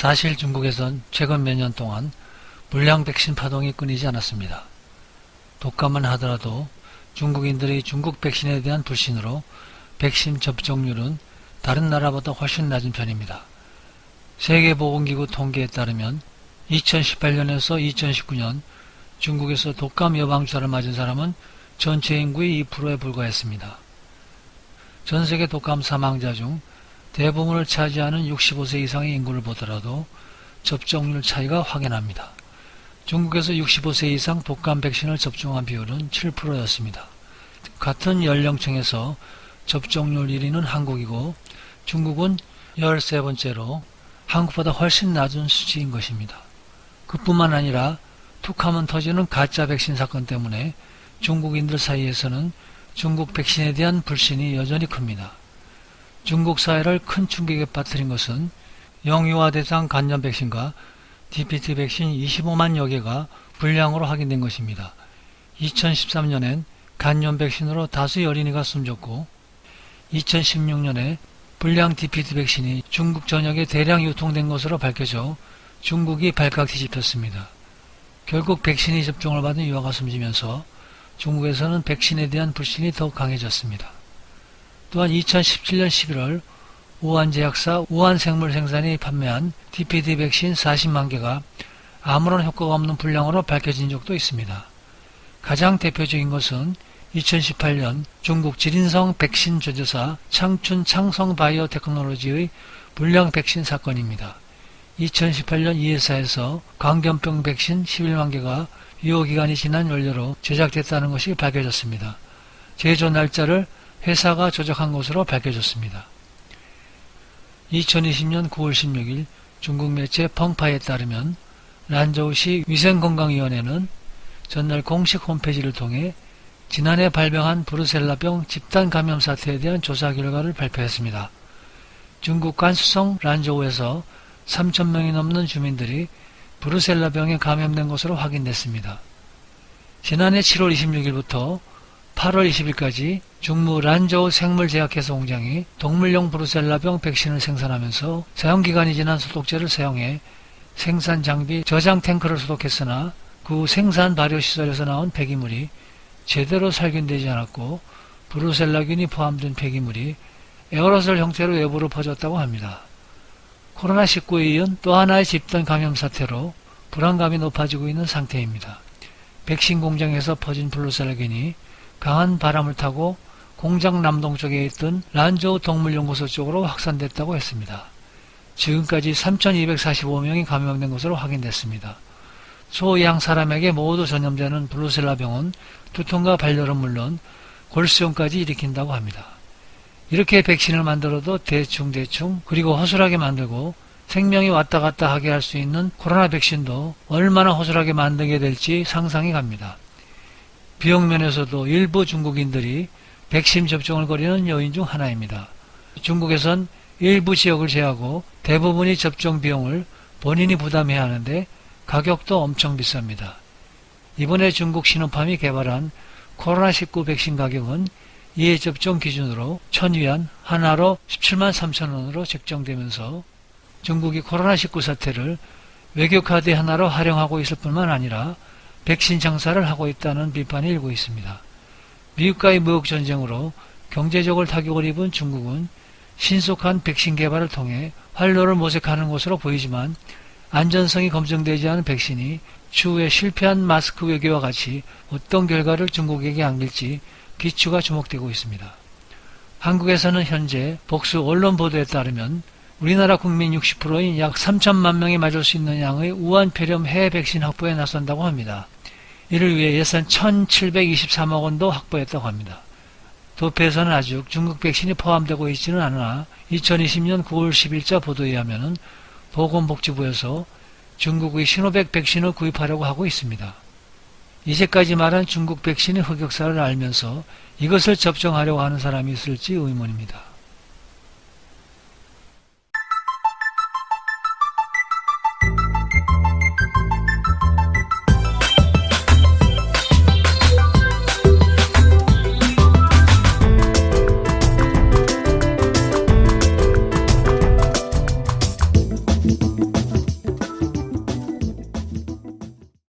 사실 중국에선 최근 몇 년 동안 불량 백신 파동이 끊이지 않았습니다. 독감만 하더라도 중국인들의 중국 백신에 대한 불신으로 백신 접종률은 다른 나라보다 훨씬 낮은 편입니다. 세계보건기구 통계에 따르면 2018년에서 2019년 중국에서 독감 예방주사를 맞은 사람은 전체 인구의 2%에 불과했습니다. 전세계 독감 사망자 중 대부분을 차지하는 65세 이상의 인구를 보더라도 접종률 차이가 확연합니다. 중국에서 65세 이상 독감 백신을 접종한 비율은 7%였습니다. 같은 연령층에서 접종률 1위는 한국이고 중국은 13번째로 한국보다 훨씬 낮은 수치인 것입니다. 그뿐만 아니라 툭하면 터지는 가짜 백신 사건 때문에 중국인들 사이에서는 중국 백신에 대한 불신이 여전히 큽니다. 중국 사회를 큰 충격에 빠뜨린 것은 영유아 대상 간염 백신과 DPT 백신 25만여 개가 불량으로 확인된 것입니다. 2013년엔 간염 백신으로 다수의 어린이가 숨졌고 2016년에 불량 DPT 백신이 중국 전역에 대량 유통된 것으로 밝혀져 중국이 발칵 뒤집혔습니다. 결국 백신이 접종을 받은 유아가 숨지면서 중국에서는 백신에 대한 불신이 더욱 강해졌습니다. 또한 2017년 11월 우한제약사 우한생물생산이 판매한 DPT 백신 40만 개가 아무런 효과가 없는 불량으로 밝혀진 적도 있습니다. 가장 대표적인 것은 2018년 중국 지린성 백신 조제사 창춘 창성바이오테크놀로지의 불량 백신 사건입니다. 2018년 이 회사에서 광견병 백신 11만 개가 유효기간이 지난 원료로 제작됐다는 것이 밝혀졌습니다. 제조 날짜를 회사가 조작한 것으로 밝혀졌습니다. 2020년 9월 16일 중국 매체 펑파에 따르면 란저우시 위생건강위원회는 전날 공식 홈페이지를 통해 지난해 발병한 브루셀라병 집단 감염 사태에 대한 조사 결과를 발표했습니다. 중국 간수성 란저우에서 3,000명이 넘는 주민들이 브루셀라병에 감염된 것으로 확인됐습니다. 지난해 7월 26일부터 8월 20일까지 중무 란저우 생물제약회사 공장이 동물용 브루셀라병 백신을 생산하면서 사용기간이 지난 소독제를 사용해 생산 장비 저장 탱크를 소독했으나 그 생산 발효시설에서 나온 폐기물이 제대로 살균되지 않았고 브루셀라균이 포함된 폐기물이 에어로솔 형태로 외부로 퍼졌다고 합니다. 코로나19에 이은 또 하나의 집단 감염 사태로 불안감이 높아지고 있는 상태입니다. 백신 공장에서 퍼진 브루셀라균이 강한 바람을 타고 공장 남동쪽에 있던 란저우 동물연구소 쪽으로 확산됐다고 했습니다. 지금까지 3,245명이 감염된 것으로 확인됐습니다. 소, 양, 사람에게 모두 전염되는 브루셀라병은 두통과 발열은 물론 골수염까지 일으킨다고 합니다. 이렇게 백신을 만들어도 대충 그리고 허술하게 만들고 생명이 왔다 갔다 하게 할 수 있는 코로나 백신도 얼마나 허술하게 만들게 될지 상상이 갑니다. 비용면에서도 일부 중국인들이 백신 접종을 거리는 요인 중 하나입니다. 중국에선 일부 지역을 제하고 대부분이 접종 비용을 본인이 부담해야 하는데 가격도 엄청 비쌉니다. 이번에 중국 시노팜이 개발한 코로나19 백신 가격은 이해 접종 기준으로 1,000위안 하나로 17만 3천원으로 책정되면서 중국이 코로나19 사태를 외교카드 하나로 활용하고 있을 뿐만 아니라 백신 장사를 하고 있다는 비판이 일고 있습니다. 미국과의 무역전쟁으로 경제적으로 타격을 입은 중국은 신속한 백신 개발을 통해 활로를 모색하는 것으로 보이지만 안전성이 검증되지 않은 백신이 추후에 실패한 마스크 외교와 같이 어떤 결과를 중국에게 안길지 기추가 주목되고 있습니다. 한국에서는 현재 복수 언론 보도에 따르면 우리나라 국민 60%인 약 3천만 명이 맞을 수 있는 양의 우한폐렴 해외 백신 확보에 나선다고 합니다. 이를 위해 예산 1,723억 원도 확보했다고 합니다. 도표에서는 아직 중국 백신이 포함되고 있지는 않으나 2020년 9월 10일자 보도에 의하면 보건복지부에서 중국의 시노백 백신을 구입하려고 하고 있습니다. 이제까지 말한 중국 백신의 흑역사를 알면서 이것을 접종하려고 하는 사람이 있을지 의문입니다.